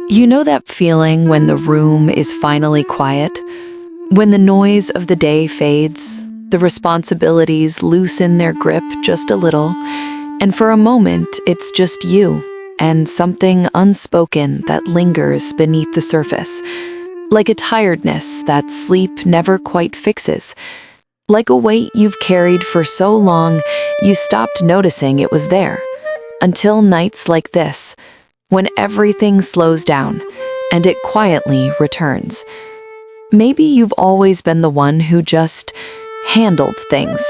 You know that feeling when the room is finally quiet? When the noise of the day fades, the responsibilities loosen their grip just a little, and for a moment it's just you and something unspoken that lingers beneath the surface, like a tiredness that sleep never quite fixes, like a weight you've carried for so long you stopped noticing it was there, until nights like this, when everything slows down and it quietly returns. Maybe you've always been the one who just handled things,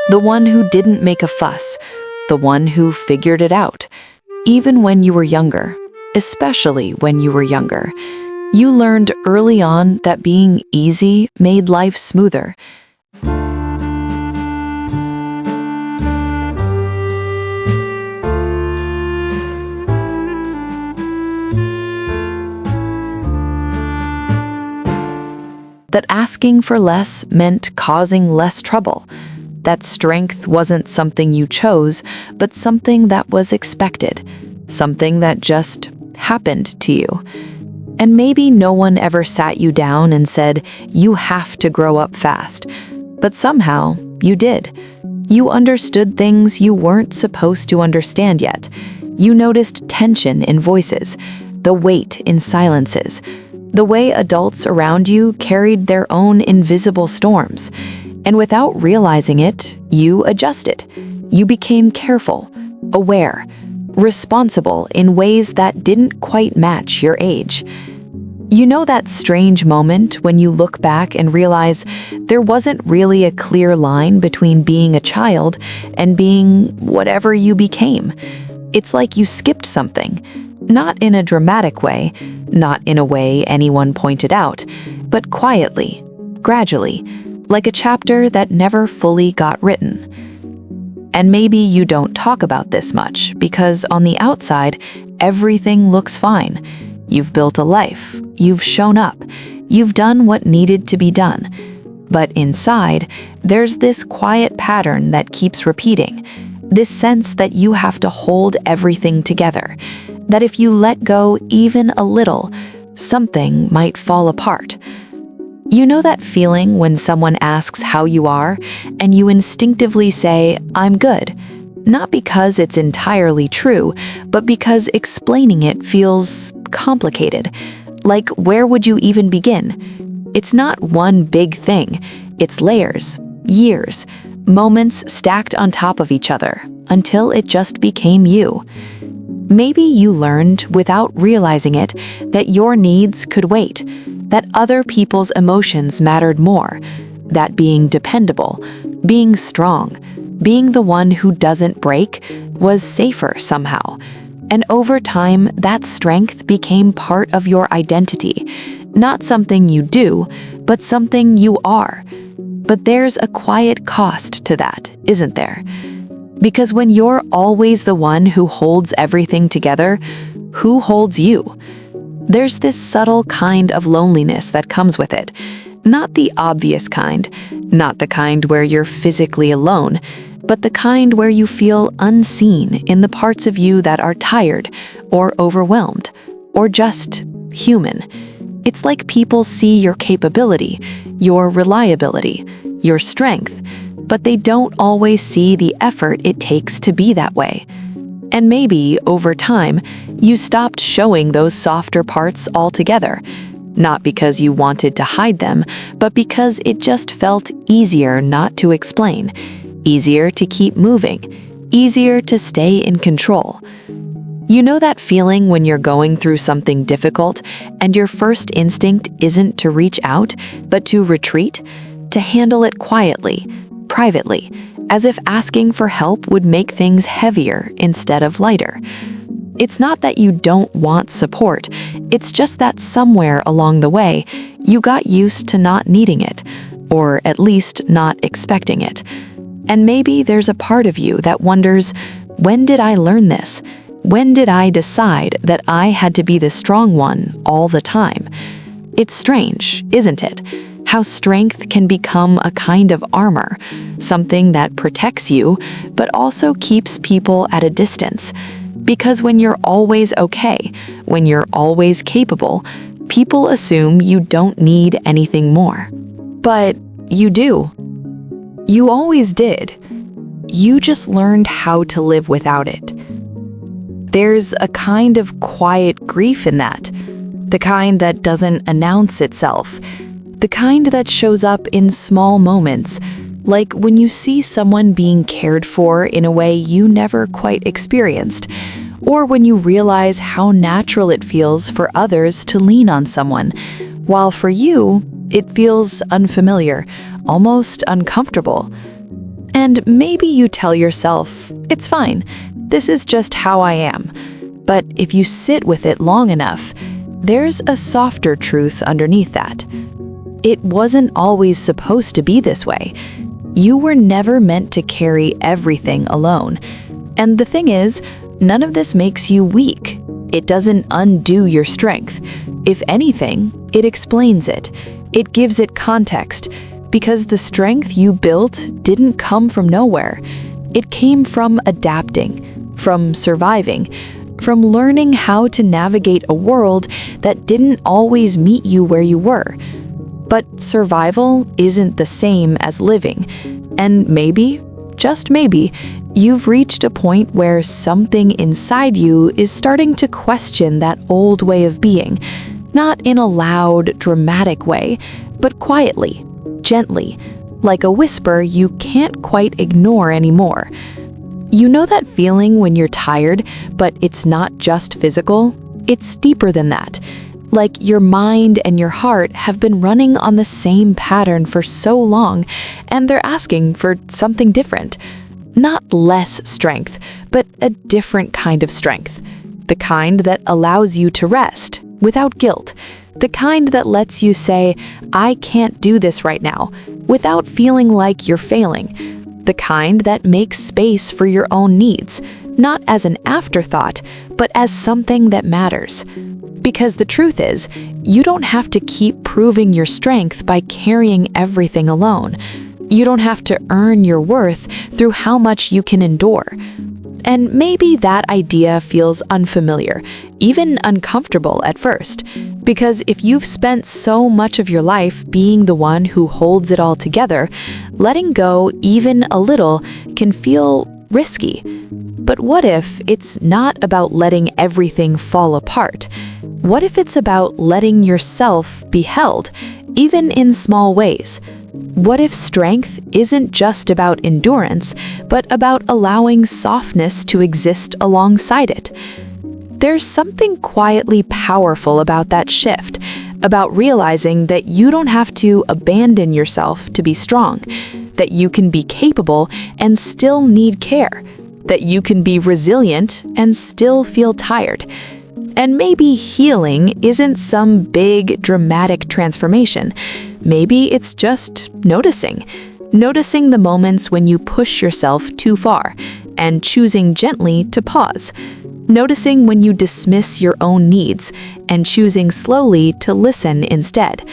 the one who didn't make a fuss, the one who figured it out. Even when you were younger, especially when you were younger, you learned early on that being easy made life smoother. That asking for less meant causing less trouble. That strength wasn't something you chose, but something that was expected, something that just happened to you. And maybe no one ever sat you down and said, "You have to grow up fast." But somehow, you did. You understood things you weren't supposed to understand yet. You noticed tension in voices, the weight in silences, the way adults around you carried their own invisible storms. And without realizing it, you adjusted. You became careful, aware, responsible in ways that didn't quite match your age. You know that strange moment when you look back and realize there wasn't really a clear line between being a child and being whatever you became. It's like you skipped something. Not in a dramatic way, not in a way anyone pointed out, but quietly, gradually, like a chapter that never fully got written. And maybe you don't talk about this much because on the outside, everything looks fine. You've built a life, you've shown up, you've done what needed to be done. But inside, there's this quiet pattern that keeps repeating, this sense that you have to hold everything together, that if you let go even a little, something might fall apart. You know that feeling when someone asks how you are, and you instinctively say, "I'm good," not because it's entirely true, but because explaining it feels complicated. Like, where would you even begin? It's not one big thing, it's layers, years, moments stacked on top of each other, until it just became you. Maybe you learned, without realizing it, that your needs could wait, that other people's emotions mattered more, that being dependable, being strong, being the one who doesn't break was safer somehow. And over time, that strength became part of your identity, not something you do, but something you are. But there's a quiet cost to that, isn't there? Because when you're always the one who holds everything together, who holds you? There's this subtle kind of loneliness that comes with it. Not the obvious kind, not the kind where you're physically alone, but the kind where you feel unseen in the parts of you that are tired or overwhelmed or just human. It's like people see your capability, your reliability, your strength, but they don't always see the effort it takes to be that way. And maybe, over time, you stopped showing those softer parts altogether, not because you wanted to hide them, but because it just felt easier not to explain, easier to keep moving, easier to stay in control. You know that feeling when you're going through something difficult and your first instinct isn't to reach out, but to retreat, to handle it quietly, privately, as if asking for help would make things heavier instead of lighter. It's not that you don't want support, it's just that somewhere along the way, you got used to not needing it, or at least not expecting it. And maybe there's a part of you that wonders, when did I learn this? When did I decide that I had to be the strong one all the time? It's strange, isn't it? How strength can become a kind of armor, something that protects you, but also keeps people at a distance. Because when you're always okay, when you're always capable, people assume you don't need anything more. But you do. You always did. You just learned how to live without it. There's a kind of quiet grief in that, the kind that doesn't announce itself, the kind that shows up in small moments, like when you see someone being cared for in a way you never quite experienced, or when you realize how natural it feels for others to lean on someone, while for you, it feels unfamiliar, almost uncomfortable. And maybe you tell yourself, it's fine, this is just how I am. But if you sit with it long enough, there's a softer truth underneath that. It wasn't always supposed to be this way. You were never meant to carry everything alone. And the thing is, none of this makes you weak. It doesn't undo your strength. If anything, it explains it. It gives it context, because the strength you built didn't come from nowhere. It came from adapting, from surviving, from learning how to navigate a world that didn't always meet you where you were. But survival isn't the same as living, and maybe, just maybe, you've reached a point where something inside you is starting to question that old way of being, not in a loud, dramatic way, but quietly, gently, like a whisper you can't quite ignore anymore. You know that feeling when you're tired, but it's not just physical? It's deeper than that. Like your mind and your heart have been running on the same pattern for so long, and they're asking for something different. Not less strength, but a different kind of strength. The kind that allows you to rest without guilt. The kind that lets you say, I can't do this right now, without feeling like you're failing. The kind that makes space for your own needs, not as an afterthought, but as something that matters. Because the truth is, you don't have to keep proving your strength by carrying everything alone. You don't have to earn your worth through how much you can endure. And maybe that idea feels unfamiliar, even uncomfortable at first, because if you've spent so much of your life being the one who holds it all together, letting go even a little can feel risky. But what if it's not about letting everything fall apart? What if it's about letting yourself be held, even in small ways? What if strength isn't just about endurance, but about allowing softness to exist alongside it? There's something quietly powerful about that shift, about realizing that you don't have to abandon yourself to be strong, that you can be capable and still need care, that you can be resilient and still feel tired. And maybe healing isn't some big, dramatic transformation. Maybe it's just noticing. Noticing the moments when you push yourself too far and choosing gently to pause. Noticing when you dismiss your own needs and choosing slowly to listen instead.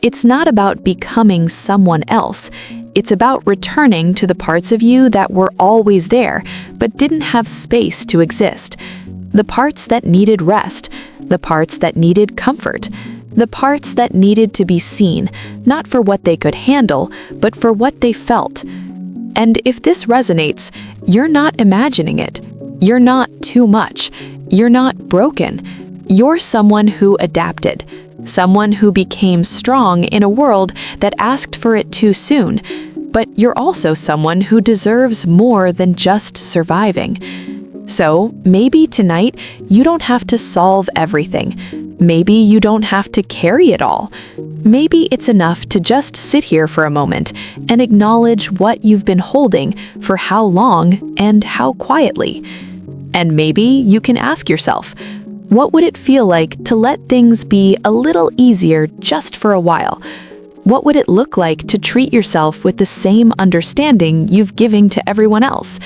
It's not about becoming someone else. It's about returning to the parts of you that were always there but didn't have space to exist. The parts that needed rest, the parts that needed comfort, the parts that needed to be seen, not for what they could handle, but for what they felt. And if this resonates, you're not imagining it. You're not too much. You're not broken. You're someone who adapted, someone who became strong in a world that asked for it too soon. But you're also someone who deserves more than just surviving. So maybe tonight you don't have to solve everything. Maybe you don't have to carry it all. Maybe it's enough to just sit here for a moment and acknowledge what you've been holding for how long and how quietly. And maybe you can ask yourself, what would it feel like to let things be a little easier just for a while? What would it look like to treat yourself with the same understanding you've given to everyone else?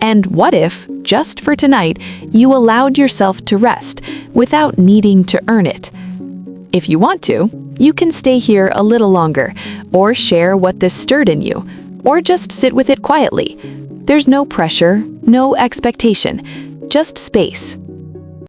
And what if, just for tonight, you allowed yourself to rest without needing to earn it? If you want to, you can stay here a little longer, or share what this stirred in you, or just sit with it quietly. There's no pressure, no expectation, just space.